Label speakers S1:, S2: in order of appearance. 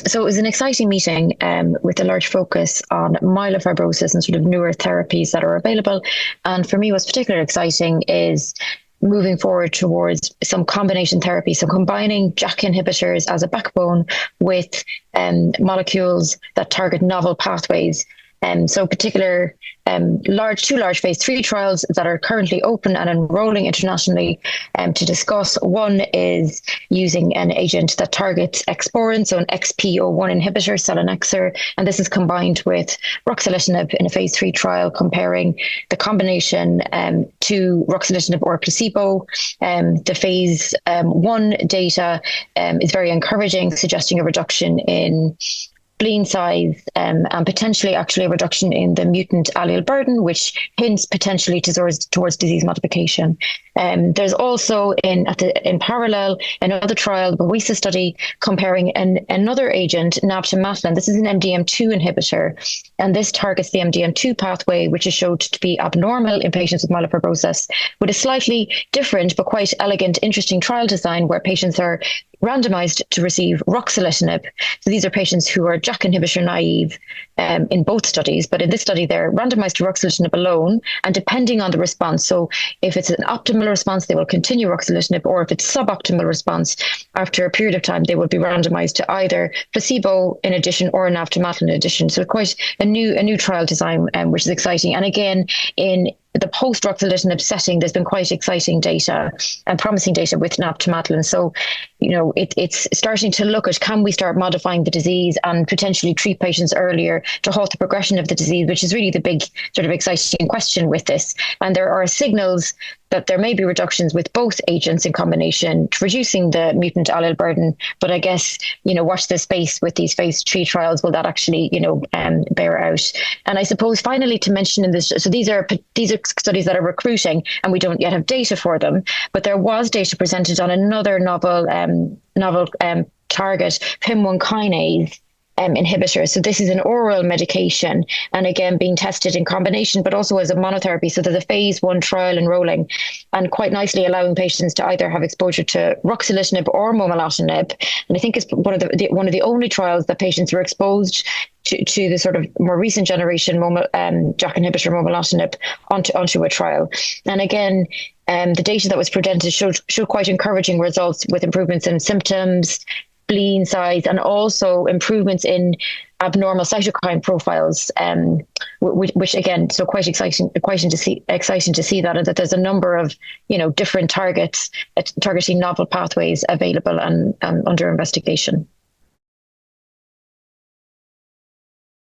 S1: So it was an exciting meeting with a large focus on myelofibrosis and sort of newer therapies that are available. And for me, what's particularly exciting is moving forward towards some combination therapy. So combining JAK inhibitors as a backbone with molecules that target novel pathways. So particular two large phase 3 trials that are currently open and enrolling internationally to discuss. One is using an agent that targets XPORIN, so an XPO1 inhibitor, Selinexor, and this is combined with Ruxolitinib in a phase 3 trial comparing the combination to Ruxolitinib or placebo. The phase 1 data is very encouraging, suggesting a reduction in spleen size and potentially actually a reduction in the mutant allele burden, which hints potentially towards disease modification. There's also in parallel another trial, the POIESIS study, comparing another agent, Navtemadlin. This is an MDM2 inhibitor, and this targets the MDM2 pathway, which is shown to be abnormal in patients with myelofibrosis, with a slightly different but quite elegant, interesting trial design where patients are randomized to receive Ruxolitinib. So these are patients who are JAK inhibitor naive in both studies, but in this study they're randomized to Ruxolitinib alone, and depending on the response, so if it's an optimal response they will continue Ruxolitinib, or if it's suboptimal response, after a period of time they will be randomized to either placebo in addition or Navtemadlin in addition. So quite a new trial design, which is exciting. And again, in the post-Ruxolitinib setting, there's been quite exciting data and promising data with Navtemadlin. So, it's starting to look at, can we start modifying the disease and potentially treat patients earlier to halt the progression of the disease, which is really the big sort of exciting question with this. And there are signals that there may be reductions with both agents in combination, reducing the mutant allele burden. But I guess, watch the space with these phase 3 trials. Will that actually, bear out? And I suppose finally to mention in this, so these are studies that are recruiting and we don't yet have data for them, but there was data presented on another novel target, PIM1 kinase inhibitor. So this is an oral medication, and again being tested in combination, but also as a monotherapy. So there's a phase 1 trial enrolling, and quite nicely allowing patients to either have exposure to Ruxolitinib or momelotinib. And I think it's one of the only trials that patients were exposed to the sort of more recent generation JAK inhibitor momelotinib onto a trial. And again, the data that was presented showed quite encouraging results with improvements in symptoms, spleen size, and also improvements in abnormal cytokine profiles, which again, so quite exciting to see that, and that there's a number of different targets targeting novel pathways available and under investigation.